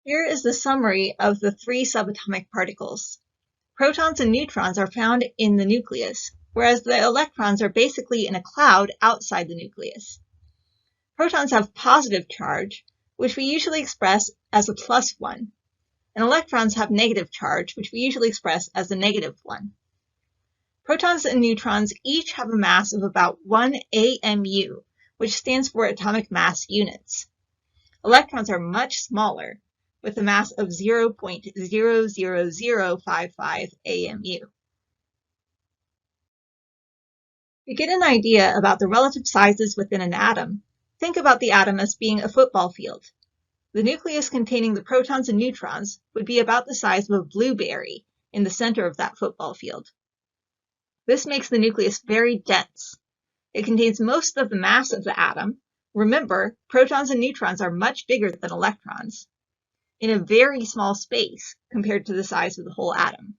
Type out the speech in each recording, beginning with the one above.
Here is the summary of the three subatomic particles. Protons and neutrons are found in the nucleus, whereas the electrons are basically in a cloud outside the nucleus. Protons have positive charge, which we usually express as a +1, and electrons have negative charge, which we usually express as a -1. Protons and neutrons each have a mass of about 1 AMU, which stands for atomic mass units. Electrons are much smaller, with a mass of 0.00055 AMU. To get an idea about the relative sizes within an atom, think about the atom as being a football field. The nucleus containing the protons and neutrons would be about the size of a blueberry in the center of that football field. This makes the nucleus very dense. It contains most of the mass of the atom. Remember, protons and neutrons are much bigger than electrons, in a very small space compared to the size of the whole atom.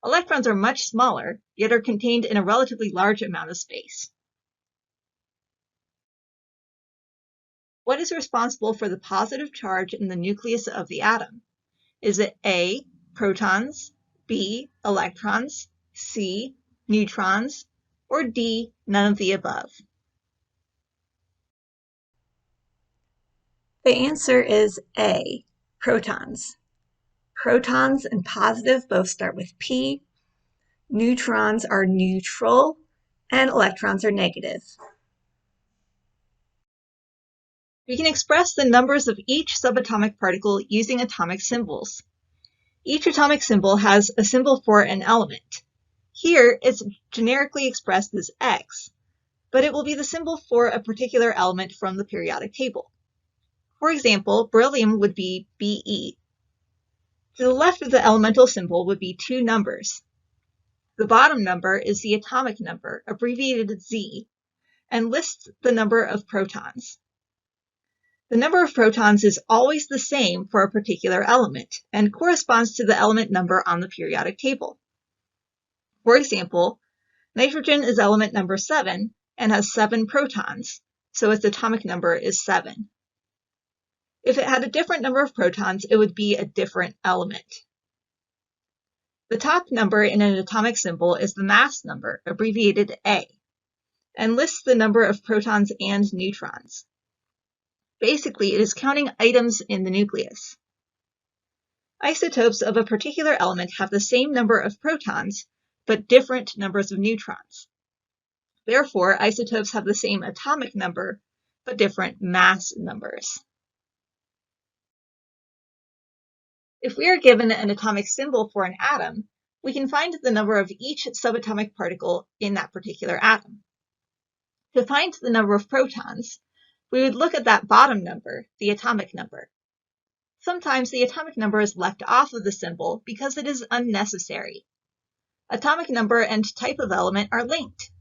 Electrons are much smaller, yet are contained in a relatively large amount of space. What is responsible for the positive charge in the nucleus of the atom? Is it A, protons, B, electrons, C, neutrons, or D, none of the above? The answer is A, protons. Protons and positive both start with P, neutrons are neutral, and electrons are negative. We can express the numbers of each subatomic particle using atomic symbols. Each atomic symbol has a symbol for an element. Here, it's generically expressed as X, but it will be the symbol for a particular element from the periodic table. For example, beryllium would be Be. To the left of the elemental symbol would be two numbers. The bottom number is the atomic number, abbreviated Z, and lists the number of protons. The number of protons is always the same for a particular element and corresponds to the element number on the periodic table. For example, nitrogen is element number 7 and has 7 protons, so its atomic number is 7. If it had a different number of protons, it would be a different element. The top number in an atomic symbol is the mass number, abbreviated A, and lists the number of protons and neutrons. Basically, it is counting items in the nucleus. Isotopes of a particular element have the same number of protons, but different numbers of neutrons. Therefore, isotopes have the same atomic number, but different mass numbers. If we are given an atomic symbol for an atom, we can find the number of each subatomic particle in that particular atom. To find the number of protons, we would look at that bottom number, the atomic number. Sometimes the atomic number is left off of the symbol because it is unnecessary. Atomic number and type of element are linked.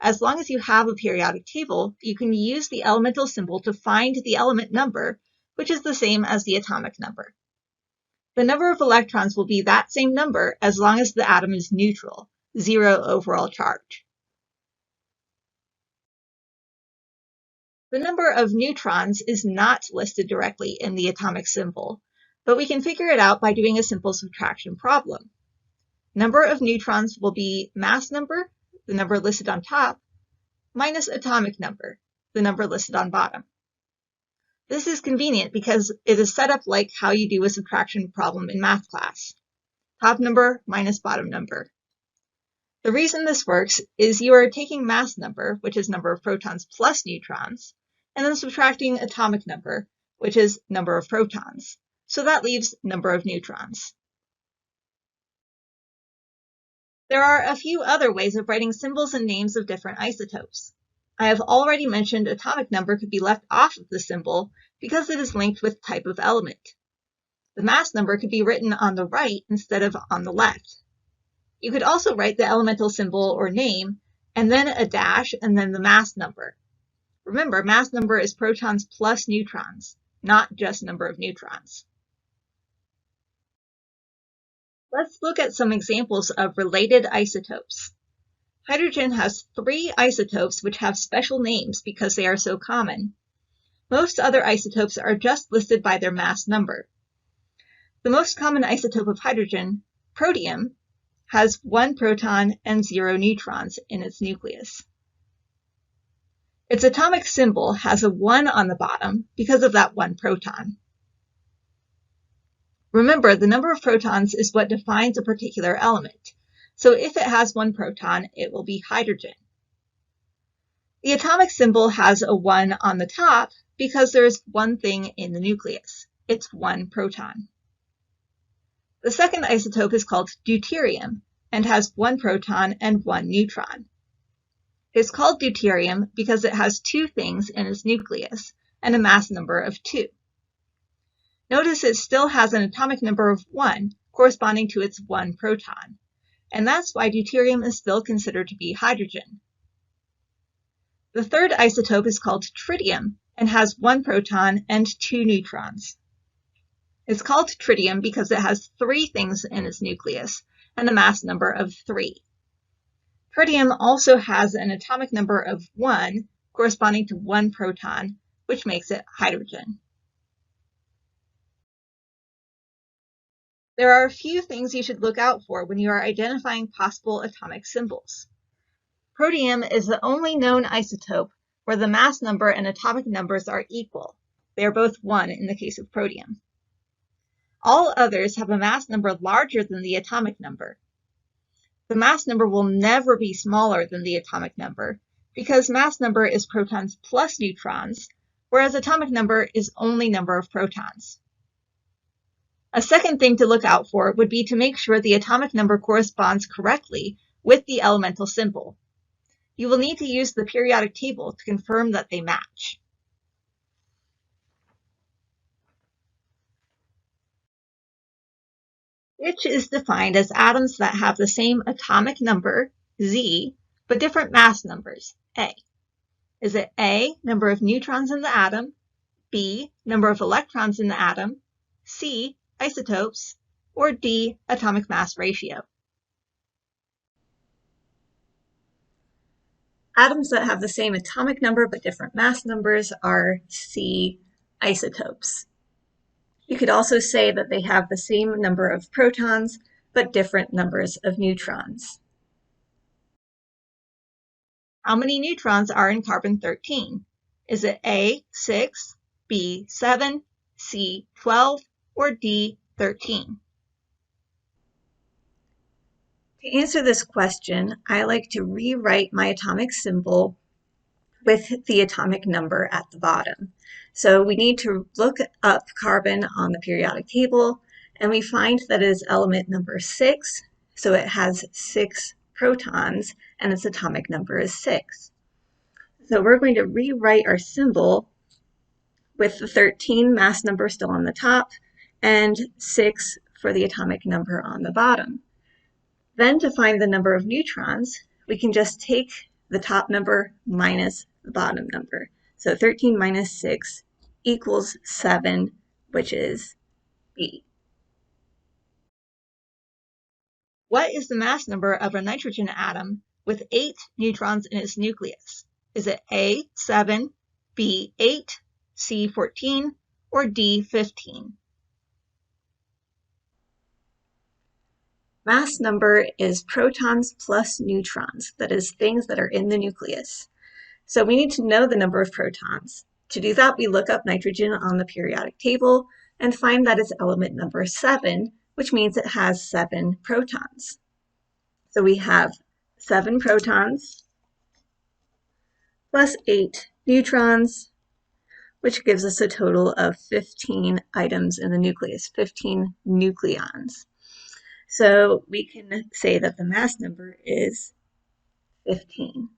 As long as you have a periodic table, you can use the elemental symbol to find the element number, which is the same as the atomic number. The number of electrons will be that same number as long as the atom is neutral, 0 overall charge. The number of neutrons is not listed directly in the atomic symbol, but we can figure it out by doing a simple subtraction problem. Number of neutrons will be mass number, the number listed on top, minus atomic number, the number listed on bottom. This is convenient because it is set up like how you do a subtraction problem in math class. Top number minus bottom number. The reason this works is you are taking mass number, which is number of protons plus neutrons, and then subtracting atomic number, which is number of protons. So that leaves number of neutrons. There are a few other ways of writing symbols and names of different isotopes. I have already mentioned atomic number could be left off of the symbol because it is linked with type of element. The mass number could be written on the right instead of on the left. You could also write the elemental symbol or name, and then a dash, and then the mass number. Remember, mass number is protons plus neutrons, not just number of neutrons. Let's look at some examples of related isotopes. Hydrogen has 3 isotopes which have special names because they are so common. Most other isotopes are just listed by their mass number. The most common isotope of hydrogen, protium, has 1 proton and 0 neutrons in its nucleus. Its atomic symbol has a 1 on the bottom because of that 1 proton. Remember, the number of protons is what defines a particular element. So if it has 1 proton, it will be hydrogen. The atomic symbol has a 1 on the top because there's one thing in the nucleus. It's 1 proton. The second isotope is called deuterium and has 1 proton and 1 neutron. It's called deuterium because it has 2 things in its nucleus and a mass number of 2. Notice it still has an atomic number of 1 corresponding to its 1 proton, and that's why deuterium is still considered to be hydrogen. The third isotope is called tritium and has 1 proton and 2 neutrons. It's called tritium because it has 3 things in its nucleus and a mass number of 3. Tritium also has an atomic number of 1 corresponding to 1 proton, which makes it hydrogen. There are a few things you should look out for when you are identifying possible atomic symbols. Protium is the only known isotope where the mass number and atomic numbers are equal. They are both 1 in the case of protium. All others have a mass number larger than the atomic number. The mass number will never be smaller than the atomic number because mass number is protons plus neutrons, whereas atomic number is only number of protons. A second thing to look out for would be to make sure the atomic number corresponds correctly with the elemental symbol. You will need to use the periodic table to confirm that they match. Which is defined as atoms that have the same atomic number, Z, but different mass numbers, A. Is it A, number of neutrons in the atom, B, number of electrons in the atom, C, isotopes, or D, atomic mass ratio? Atoms that have the same atomic number but different mass numbers are C, isotopes. You could also say that they have the same number of protons, but different numbers of neutrons. How many neutrons are in carbon-13? Is it A, 6, B, 7, C, 12, or D, 13? To answer this question, I like to rewrite my atomic symbol with the atomic number at the bottom. So we need to look up carbon on the periodic table, and we find that it is element number 6, so it has 6 protons, and its atomic number is 6. So we're going to rewrite our symbol with the 13 mass number still on the top, and 6 for the atomic number on the bottom. Then to find the number of neutrons, we can just take the top number minus the bottom number. So 13 minus 6 equals 7, which is B. What is the mass number of a nitrogen atom with 8 neutrons in its nucleus? Is it A, 7, B, 8, C, 14, or D, 15? Mass number is protons plus neutrons, that is, things that are in the nucleus. So we need to know the number of protons. To do that, we look up nitrogen on the periodic table and find that it's element number 7, which means it has 7 protons. So we have 7 protons plus 8 neutrons, which gives us a total of 15 items in the nucleus, 15 nucleons. So we can say that the mass number is 15.